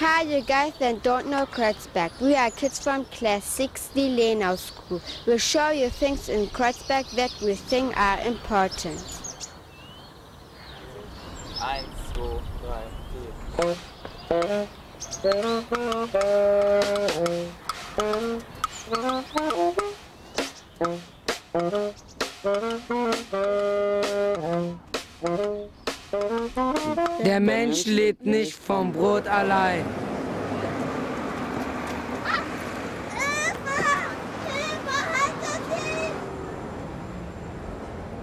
Hi, you guys that don't know Kreuzberg. We are kids from class 60 Lenau School. We'll show you things in Kreuzberg that we think are important. 1, 2, 3, 4. Der Mensch lebt nicht vom Brot allein.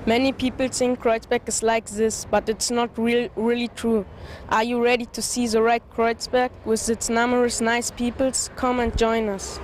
Many people think Kreuzberg is like this, but it's not really true. Are you ready to see the right Kreuzberg with its numerous nice peoples? Come and join us.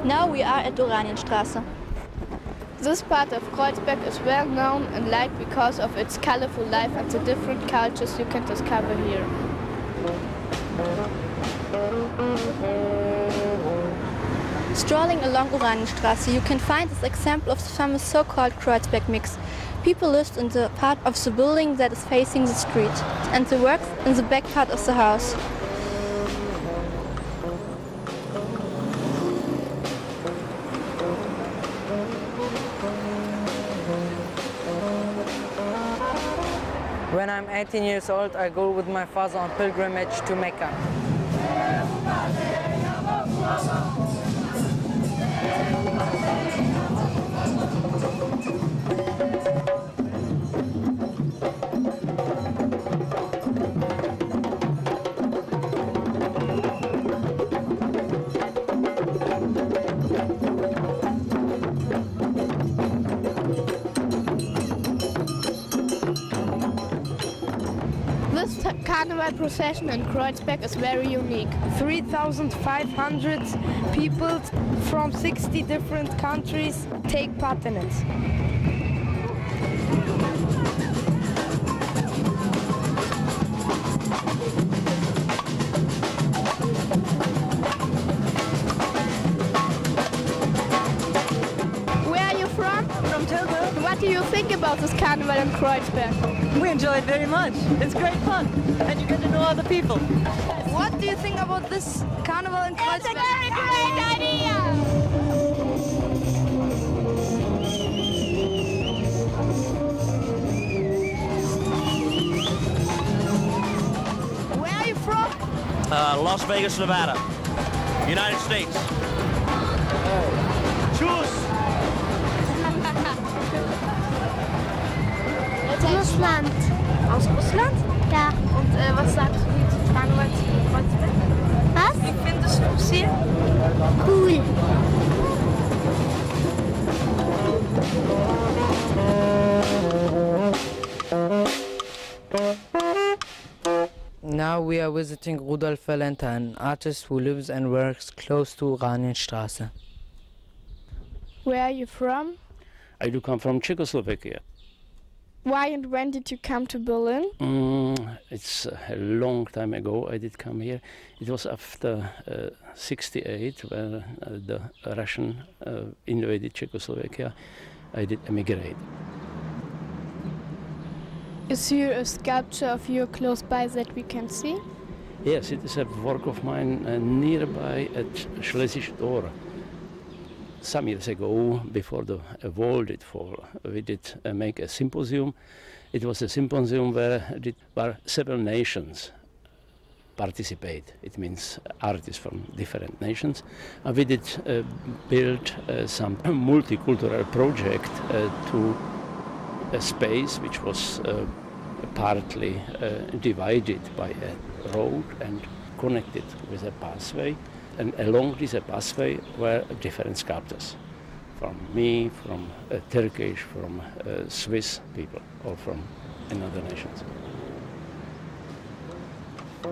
Now we are at Oranienstraße. This part of Kreuzberg is well known and liked because of its colorful life and the different cultures you can discover here. Strolling along Oranienstraße, you can find this example of the famous so-called Kreuzberg mix. People lived in the part of the building that is facing the street, and the works in the back part of the house. When I'm 18 years old, I go with my father on pilgrimage to Mecca. This carnival procession in Kreuzberg is very unique. 3,500 people from 60 different countries take part in it. Where are you from? From Tilburg. What do you think about this carnival in Kreuzberg? We enjoy it very much. It's great fun, and you get to know other people. What do you think about this carnival in Kreuzberg? It's a very great idea! Where are you from? Las Vegas, Nevada, United States. Choose! Russland. Aus Russland? Ja. Und was sagst du zum Karneval in Kreuzberg? Was? Wie findest du es hier? Cool. Now we are visiting Rudolf Valentine, an artist who lives and works close to Oranienstraße. Where are you from? I do come from Czechoslovakia. Why and when did you come to Berlin? It's a long time ago I did come here. It was after 68 when the Russian invaded Czechoslovakia. I did emigrate. Is here a sculpture of you close by that we can see? Yes, it is a work of mine nearby at Schlesische Tor. Some years ago, before the wall did fall, we did make a symposium. It was a symposium where several nations participate. It means artists from different nations. And we did build some multicultural project to a space which was partly divided by a road and connected with a pathway. And along this pathway were different sculptors, from me, from Turkish, from Swiss people, or from another nations. See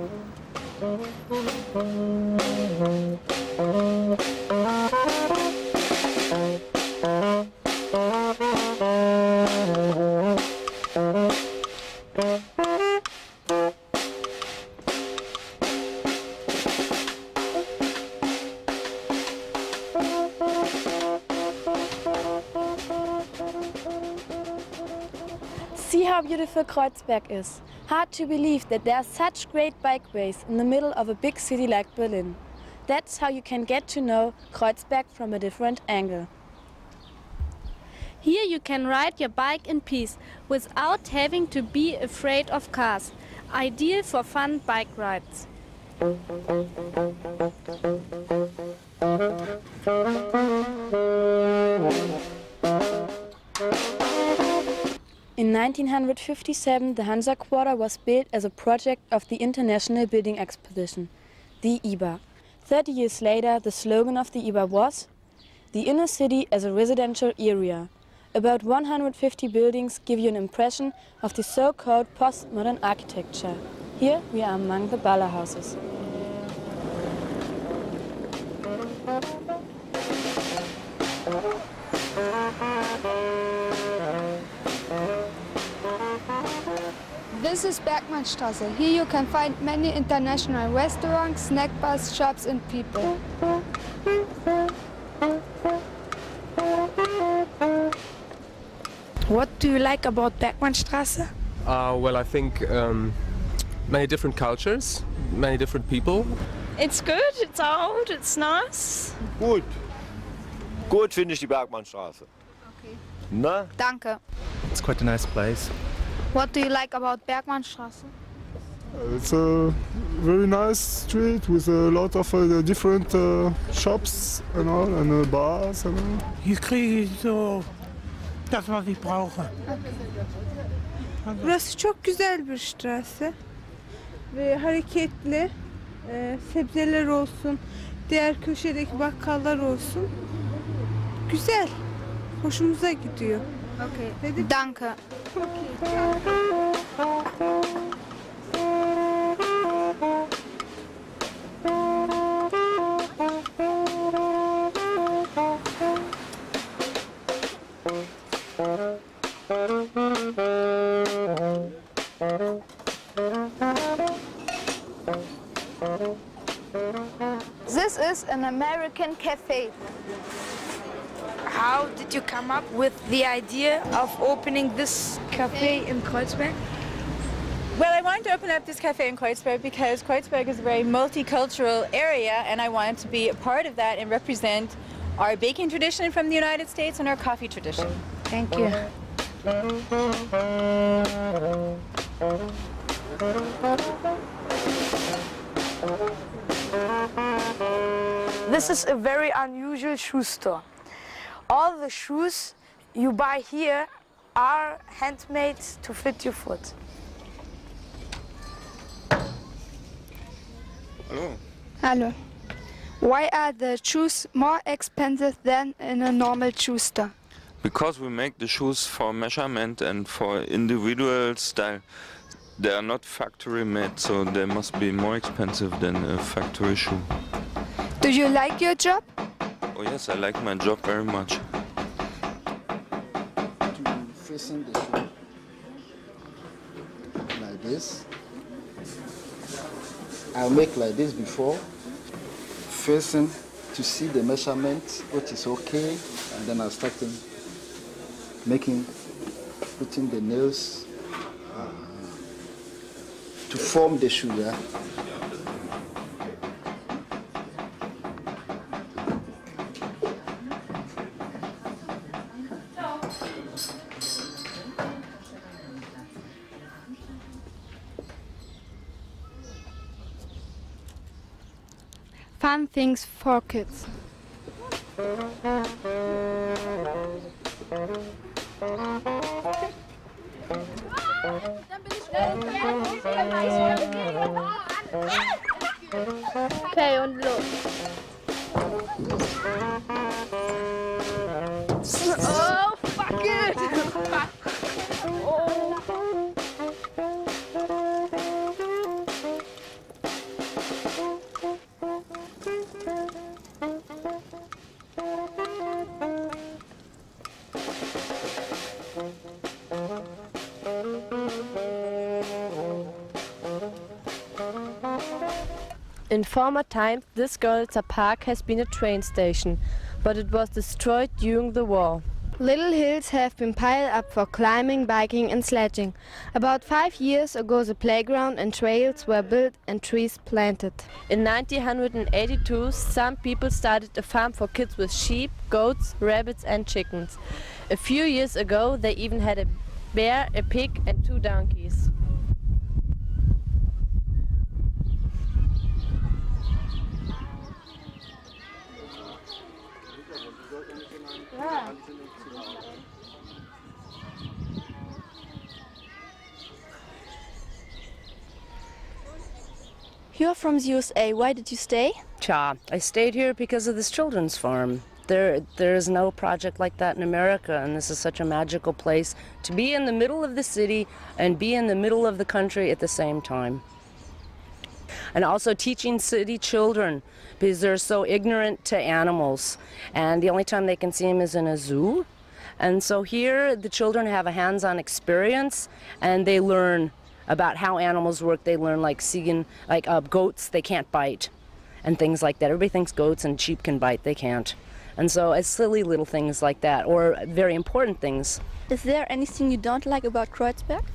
how beautiful Kreuzberg is. Hard to believe that there are such great bikeways in the middle of a big city like Berlin. That's how you can get to know Kreuzberg from a different angle. Here you can ride your bike in peace without having to be afraid of cars. Ideal for fun bike rides. In 1957, the Hansa Quarter was built as a project of the International Building Exposition, the IBA. 30 years later, the slogan of the IBA was "The inner city as a residential area." About 150 buildings give you an impression of the so-called postmodern architecture. Here we are among the Baller houses. This is Bergmannstraße. Here you can find many international restaurants, snack bars, shops and people. What do you like about Bergmannstraße? Well, I think many different cultures, many different people. It's good, it's old, it's nice. Gut. Gut finde ich die Bergmannstraße. Okay. Na? Danke. It's quite a nice place. What do you like about Bergmannstraße? It's a very nice street with a lot of different shops and all, and bars and all. Hier kriege ich so das, was ich brauche. Burası çok güzel bir strasse ve hareketli. Sebzeler olsun, diğer köşedeki bakkallar olsun. Güzel, hoşumuza gidiyor. Okay. Danke. This is an American cafe. How did you come up with the idea of opening this cafe in Kreuzberg? Well, I wanted to open up this cafe in Kreuzberg because Kreuzberg is a very multicultural area and I wanted to be a part of that and represent our baking tradition from the United States and our coffee tradition. Thank you. This is a very unusual shoe store. All the shoes you buy here are handmade to fit your foot. Hello. Hello. Why are the shoes more expensive than in a normal shoe store? Because we make the shoes for measurement and for individual style. They are not factory made, so they must be more expensive than a factory shoe. Do you like your job? Oh yes, I like my job very much. Facing the shoe like this. I'll make like this before. Facing to see the measurement, what is okay, and then I'll start putting the nails to form the shoe. Yeah? Fun things for kids. Okay, und los. Oh, fuck it! In former times, this Görlitzer Park has been a train station, but it was destroyed during the war. Little hills have been piled up for climbing, biking and sledging. About 5 years ago the playground and trails were built and trees planted. In 1982 some people started a farm for kids with sheep, goats, rabbits and chickens. A few years ago they even had a bear, a pig and 2 donkeys. You're from the USA. Why did you stay? I stayed here because of this children's farm. There is no project like that in America, and this is such a magical place to be in the middle of the city and be in the middle of the country at the same time. And also teaching city children, because they're so ignorant to animals, and the only time they can see them is in a zoo. And so here the children have a hands-on experience and they learn about how animals work. They learn like seeing, goats, they can't bite, and things like that. Everybody thinks goats and sheep can bite, they can't. And so it's silly little things like that, or very important things. Is there anything you don't like about Kreuzberg?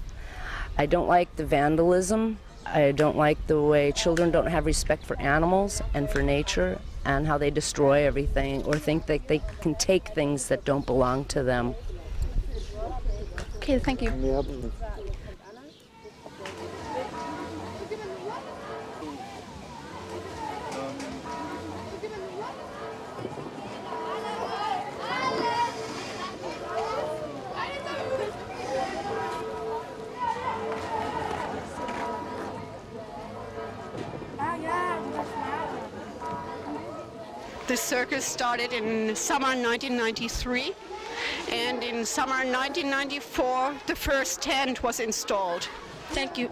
I don't like the vandalism. I don't like the way children don't have respect for animals and for nature, and how they destroy everything or think that they can take things that don't belong to them. Okay, thank you. The circus started in summer 1993, and in summer 1994 the first tent was installed. Thank you.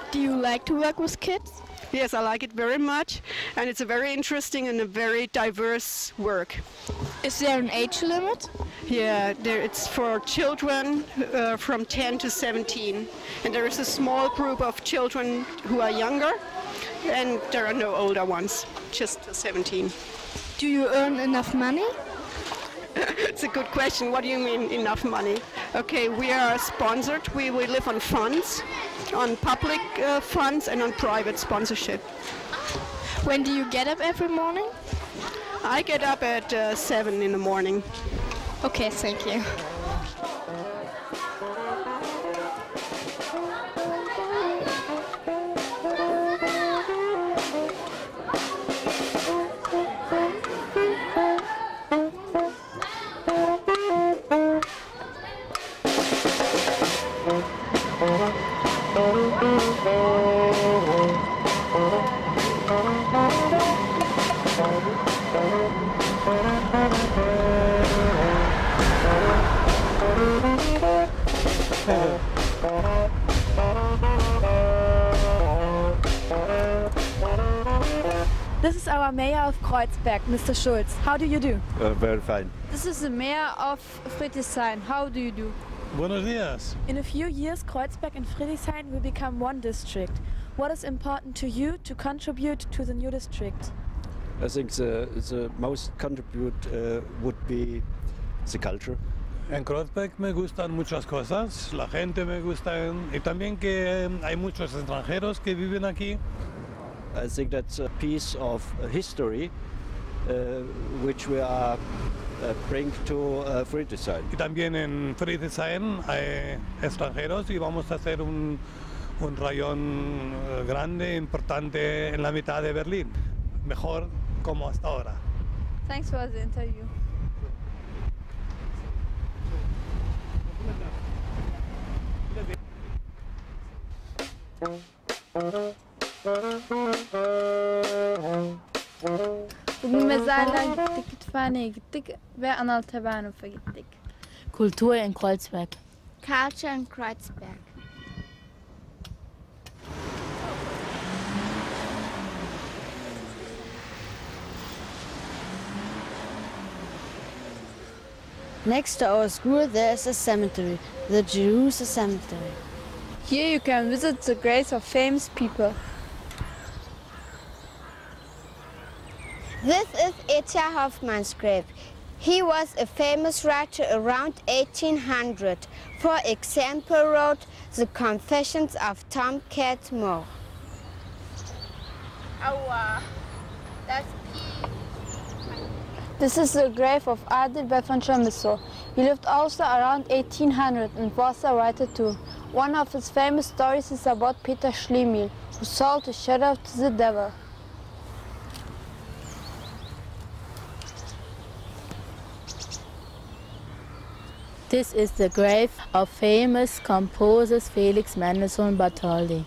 Do you like to work with kids? Yes, I like it very much, and it's a very interesting and a very diverse work. Is there an age limit? Yeah, it's for children from 10 to 17, and there is a small group of children who are younger, and there are no older ones, just 17. Do you earn enough money? It's a good question. What do you mean enough money? Okay, we are sponsored. We live on funds, on public funds and on private sponsorship. When do you get up every morning? I get up at 7 in the morning. Okay, thank you. This is our mayor of Kreuzberg, Mr. Schulz. How do you do? Very fine. This is the mayor of Friedrichshain. How do you do? Buenos dias. In a few years, Kreuzberg and Friedrichshain will become one district. What is important to you to contribute to the new district? I think the most contribute would be the culture. En Kreuzberg me gustan muchas cosas, la gente me gusta, y también que hay muchos extranjeros que viven aquí. I think that's a piece of history which we are bring to Friedrichshain. Y también en Friedrichshain hay extranjeros y vamos a hacer un rayón grande, importante en la mitad de Berlín. Mejor como hasta ahora. Thanks for the interview. Bugün mezarlığa gittik, kütüphaneye gittik ve Analtabahnhof'a gittik. Kultur in Kreuzberg. Culture in Kreuzberg. Next to our school there is a cemetery, the Jerusalem Cemetery. Here you can visit the graves of famous people. This is Etja Hoffmann's grave. He was a famous writer around 1800. For example, wrote The Confessions of Tom Catmore. Aua, that's This is the grave of Adil von Chamisso. He lived also around 1800 and was a writer too. One of his famous stories is about Peter Schlemihl, who sold his shadow to the devil. This is the grave of famous composer Felix Mendelssohn Bartholdy.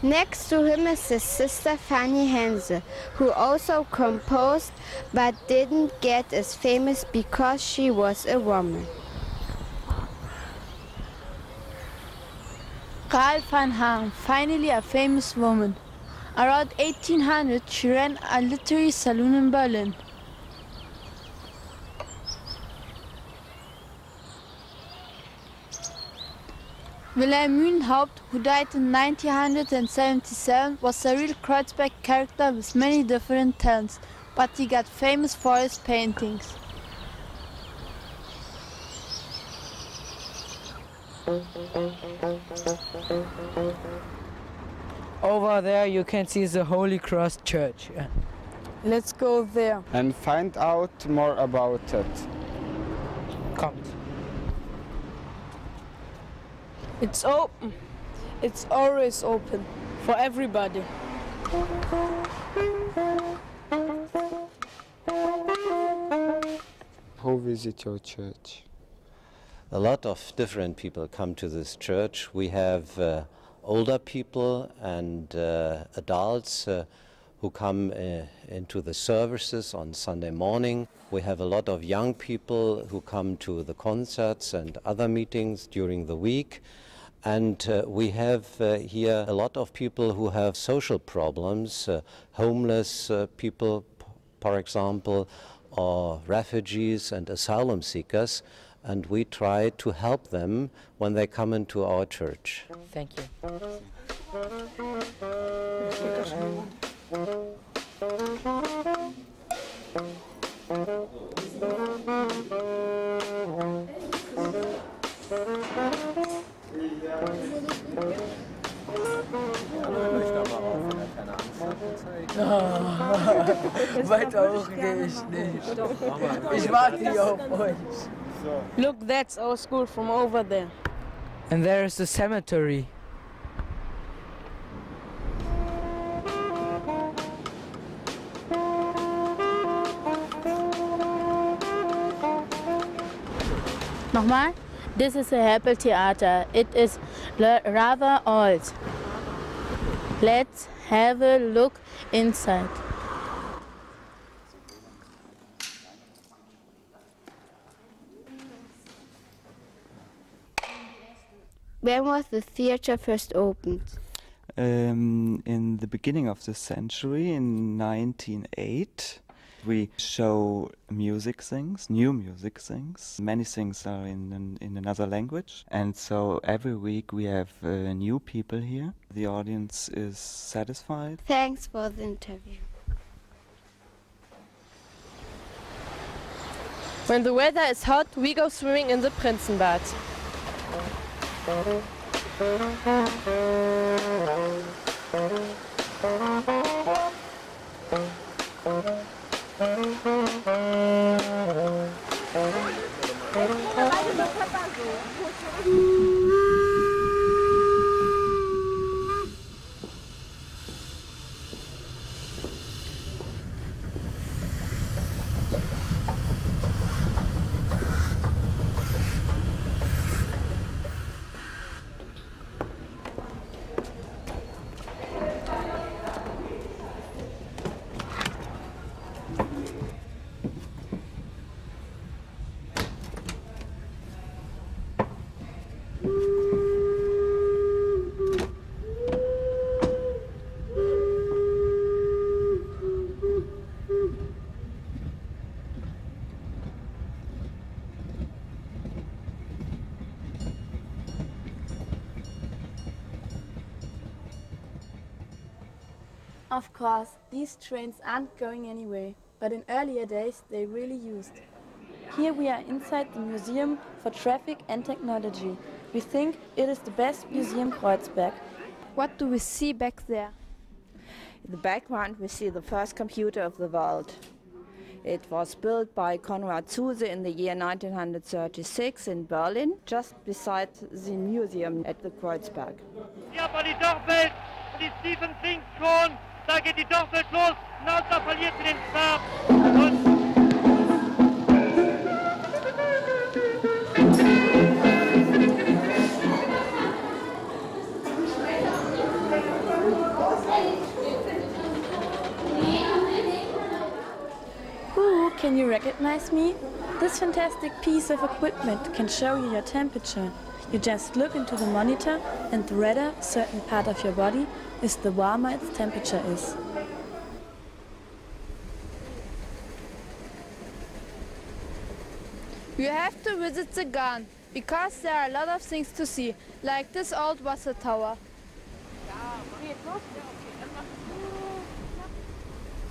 Next to him is his sister Fanny Henze, who also composed but didn't get as famous because she was a woman. Carl van Haan, finally a famous woman. Around 1800, she ran a literary saloon in Berlin. Wilhelm Mühlenhaupt, who died in 1977, was a real Kreuzberg character with many different talents, but he got famous for his paintings. Over there you can see the Holy Cross Church. Let's go there and find out more about it. Kommt. It's open. It's always open for everybody. Who visit your church? A lot of different people come to this church. We have older people and adults who come into the services on Sunday morning. We have a lot of young people who come to the concerts and other meetings during the week. And we have here a lot of people who have social problems, homeless people, for example, or refugees and asylum seekers. And we try to help them when they come into our church. Thank you. Weiter hoch gehe ich nicht. Ich warte hier auf euch. Look, that's our school from over there. And there is the cemetery. Nochmal? This is a Heppel Theater. It is rather old. Let's have a look inside. When was the theater first opened? In the beginning of the century, in 1908. We show music things, new music things. Many things are in another language. And so every week we have new people here. The audience is satisfied. Thanks for the interview. When the weather is hot, we go swimming in the Prinzenbad. Of course, these trains aren't going anywhere, but in earlier days they really used. Here we are inside the Museum for Traffic and Technology. We think it is the best museum Kreuzberg. What do we see back there? In the background we see the first computer of the world. It was built by Konrad Zuse in the year 1936 in Berlin, just beside the museum at the Kreuzberg. Hier aber die Dorfwelt, die Stephen singt schon, da geht die Dorfwelt los, na und da verliert sie den Stab. Can you recognize me? This fantastic piece of equipment can show you your temperature. You just look into the monitor and the redder a certain part of your body is, the warmer its temperature is. You have to visit the garden because there are a lot of things to see, like this old water tower.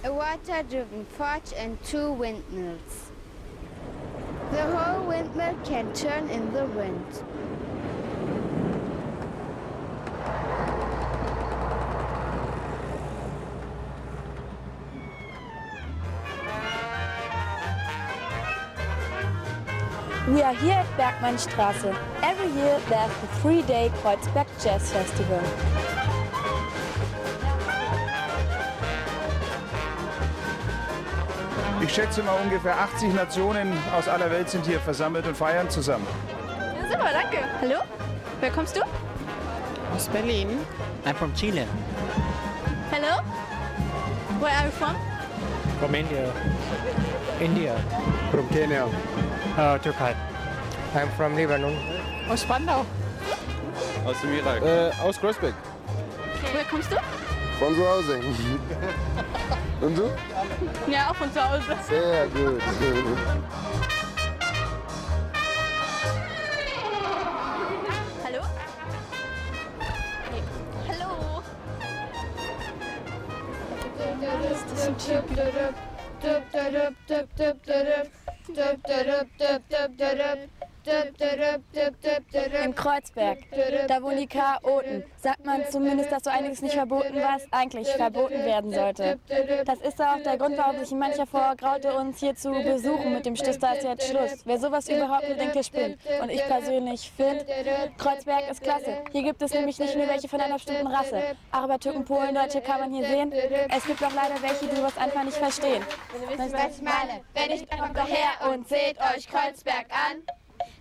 A water-driven forge and 2 windmills. The whole windmill can turn in the wind. We are here at Bergmannstraße. Every year there's the 3-day Kreuzberg Jazz Festival. Ich schätze mal, ungefähr 80 Nationen aus aller Welt sind hier versammelt und feiern zusammen. Ja, super, danke. Hallo? Wer kommst du? Aus Berlin. I'm from Chile. Hello? Where are you from? From India. India. From Kenya. Türkei. I'm from Lebanon. Aus Spandau. Aus dem Irak. Aus Kreuzberg. Woher kommst du? Von zu Hause. Und du? Ja, auch von zu Hause. Sehr gut. Hallo? Hey. Hallo? Ist das ein Typ? In Kreuzberg, da wohnen die Chaoten, sagt man zumindest, dass so einiges nicht verboten, was eigentlich verboten werden sollte. Das ist auch der Grund, warum sich mancher vorgraute, uns hier zu besuchen mit dem Stift, da ist jetzt Schluss. Wer sowas überhaupt nur denkt, der spinnt. Und ich persönlich finde, Kreuzberg ist klasse. Hier gibt es nämlich nicht nur welche von einer bestimmten Rasse. Araber, Türken, Polen, Deutsche kann man hier sehen. Es gibt auch leider welche, die was einfach nicht verstehen. Wisst ihr, was ich meine? Wenn nicht, dann kommt daher und seht euch Kreuzberg an.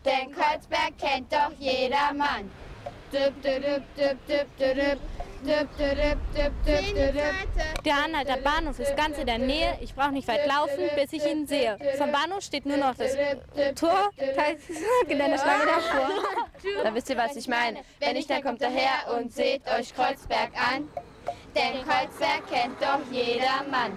Denn Kreuzberg kennt doch jedermann. Der Anhalter Bahnhof ist ganz in der Nähe. Ich brauche nicht weit laufen, bis ich ihn sehe. Vom Bahnhof steht nur noch das Tor, Geländeschlange davor. Da wisst ihr, was ich meine. Wenn nicht, dann kommt daher und seht euch Kreuzberg an. Denn Kreuzberg kennt doch jedermann.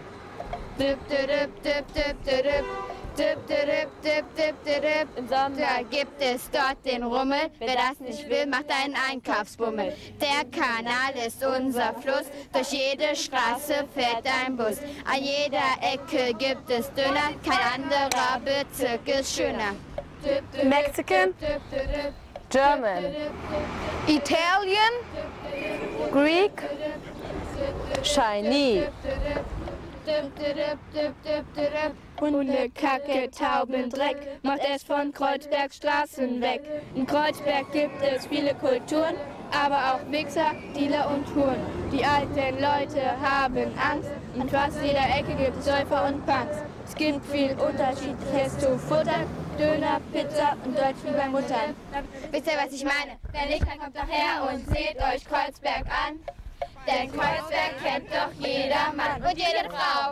Im Sommer gibt es dort den Rummel. Wer das nicht will, macht einen Einkaufsbummel. Der Kanal ist unser Fluss. Durch jede Straße fährt ein Bus. An jeder Ecke gibt es Döner. Kein anderer Bezirk ist schöner. Mexican, German, Italian, Greek, Chinese. Hunde, Kacke, Tauben, Dreck, macht es von Kreuzberg Straßen weg. In Kreuzberg gibt es viele Kulturen, aber auch Wichser, Dealer und Huren. Die alten Leute haben Angst, an fast jeder Ecke gibt es Säufer und Punks. Es gibt viel Unterschiedliches zu futtern, Döner, Pizza und Deutsch wie bei Muttern. Wisst ihr, was ich meine? Wer nicht, dann kommt doch her und seht euch Kreuzberg an. Denn Kreuzberg kennt doch jeder Mann und jede Frau.